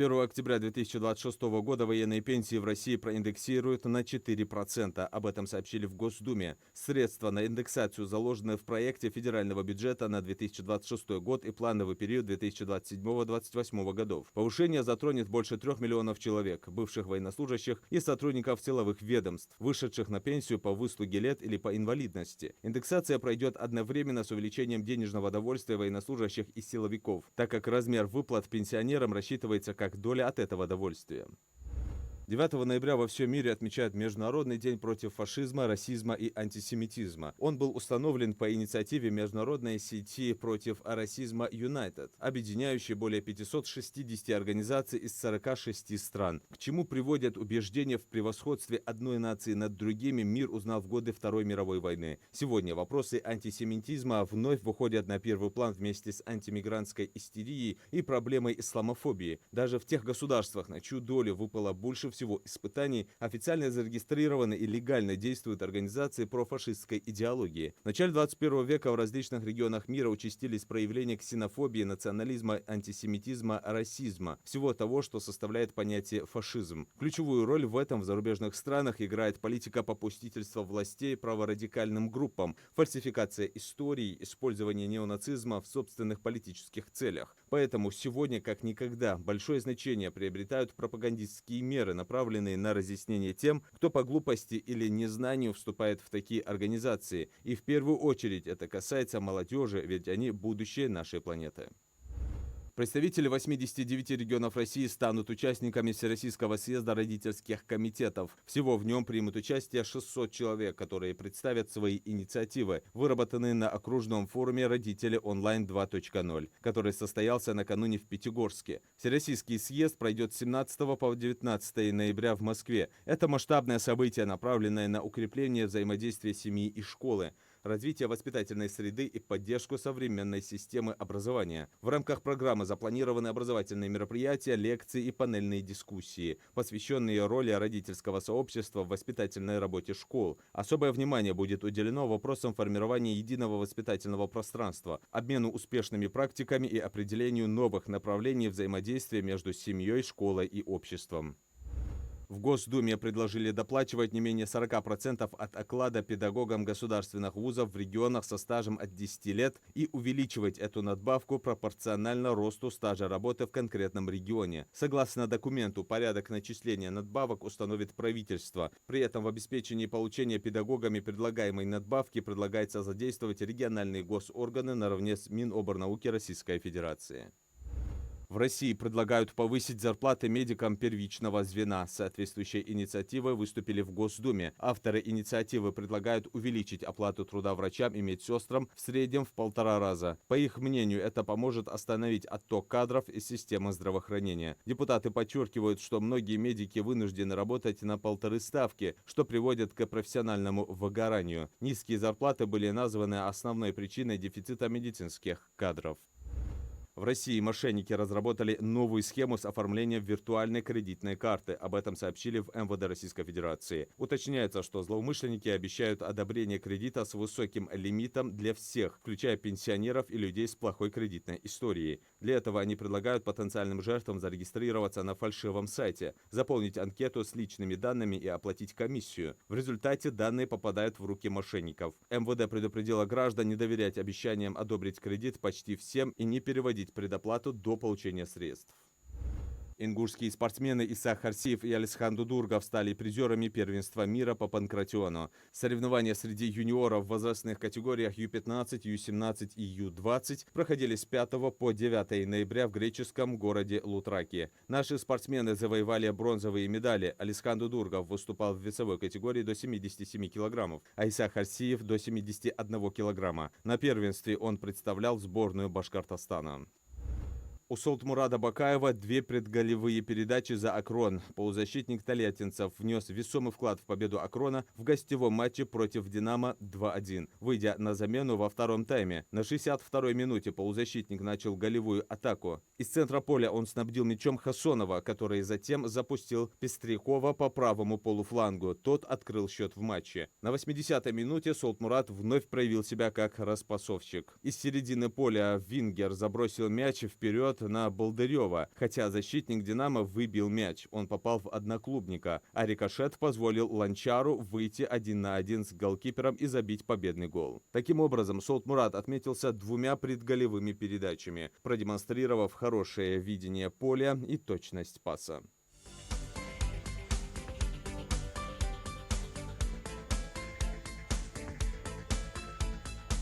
1 октября 2026 года военные пенсии в России проиндексируют на 4%. Об этом сообщили в Госдуме. Средства на индексацию заложены в проекте федерального бюджета на 2026 год и плановый период 2027-2028 годов. Повышение затронет больше 3 миллионов человек, бывших военнослужащих и сотрудников силовых ведомств, вышедших на пенсию по выслуге лет или по инвалидности. Индексация пройдет одновременно с увеличением денежного довольствия военнослужащих и силовиков, так как размер выплат пенсионерам рассчитывается как доля от этого довольствия. 9 ноября во всем мире отмечают Международный день против фашизма, расизма и антисемитизма. Он был установлен по инициативе международной сети против расизма United, объединяющей более 560 организаций из 46 стран. К чему приводят убеждения в превосходстве одной нации над другими, мир узнал в годы Второй мировой войны. Сегодня вопросы антисемитизма вновь выходят на первый план вместе с антимигрантской истерией и проблемой исламофобии. Даже в тех государствах, на чью долю выпало больше всего испытаний, официально зарегистрированы и легально действуют организации профашистской идеологии. В начале 21 века в различных регионах мира участились проявления ксенофобии, национализма, антисемитизма, расизма, всего того, что составляет понятие фашизм. Ключевую роль в этом в зарубежных странах играет политика попустительства властей праворадикальным группам, фальсификация истории, использование неонацизма в собственных политических целях. Поэтому сегодня, как никогда, большое значение приобретают пропагандистские меры, направленные на разъяснение тем, кто по глупости или незнанию вступает в такие организации. И в первую очередь это касается молодежи, ведь они будущее нашей планеты. Представители 89 регионов России станут участниками Всероссийского съезда родительских комитетов. Всего в нем примут участие 600 человек, которые представят свои инициативы, выработанные на окружном форуме «Родители онлайн 2.0», который состоялся накануне в Пятигорске. Всероссийский съезд пройдет с 17 по 19 ноября в Москве. Это масштабное событие, направленное на укрепление взаимодействия семьи и школы, развитие воспитательной среды и поддержку современной системы образования. В рамках программы запланированы образовательные мероприятия, лекции и панельные дискуссии, посвященные роли родительского сообщества в воспитательной работе школ. Особое внимание будет уделено вопросам формирования единого воспитательного пространства, обмену успешными практиками и определению новых направлений взаимодействия между семьей, школой и обществом. В Госдуме предложили доплачивать не менее 40% от оклада педагогам государственных вузов в регионах со стажем от 10 лет и увеличивать эту надбавку пропорционально росту стажа работы в конкретном регионе. Согласно документу, порядок начисления надбавок установит правительство. При этом в обеспечении получения педагогами предлагаемой надбавки предлагается задействовать региональные госорганы наравне с Миноборнауки Российской Федерации. В России предлагают повысить зарплаты медикам первичного звена. С соответствующей инициативой выступили в Госдуме. Авторы инициативы предлагают увеличить оплату труда врачам и медсестрам в среднем в 1,5 раза. По их мнению, это поможет остановить отток кадров из системы здравоохранения. Депутаты подчеркивают, что многие медики вынуждены работать на 1,5 ставки, что приводит к профессиональному выгоранию. Низкие зарплаты были названы основной причиной дефицита медицинских кадров. В России мошенники разработали новую схему с оформлением виртуальной кредитной карты. Об этом сообщили в МВД Российской Федерации. Уточняется, что злоумышленники обещают одобрение кредита с высоким лимитом для всех, включая пенсионеров и людей с плохой кредитной историей. Для этого они предлагают потенциальным жертвам зарегистрироваться на фальшивом сайте, заполнить анкету с личными данными и оплатить комиссию. В результате данные попадают в руки мошенников. МВД предупредило граждан не доверять обещаниям одобрить кредит почти всем и не переводить предоплату до получения средств. Ингушские спортсмены Иса Харсиев и Алисхан Дудургов стали призерами первенства мира по панкратиону. Соревнования среди юниоров в возрастных категориях Ю-15, Ю-17 и Ю-20 проходили с 5 по 9 ноября в греческом городе Лутраки. Наши спортсмены завоевали бронзовые медали. Алисхан Дудургов выступал в весовой категории до 77 килограммов, а Иса Харсиев до 71 килограмма. На первенстве он представлял сборную Башкортостана. У Солтмурада Бакаева 2 предголевые передачи за Акрон. Полузащитник тольяттинцев внес весомый вклад в победу Акрона в гостевом матче против Динамо 2-1, выйдя на замену во втором тайме. На 62-й минуте полузащитник начал голевую атаку. Из центра поля он снабдил мячом Хасонова, который затем запустил Пестрякова по правому полуфлангу. Тот открыл счет в матче. На 80-й минуте Солтмурад вновь проявил себя как распасовщик. Из середины поля Вингер забросил мяч вперед счет на Болдырева, хотя защитник «Динамо» выбил мяч. Он попал в одноклубника, а рикошет позволил Ланчару выйти 1 на 1 с голкипером и забить победный гол. Таким образом, Солтмурад отметился 2 предголевыми передачами, продемонстрировав хорошее видение поля и точность паса.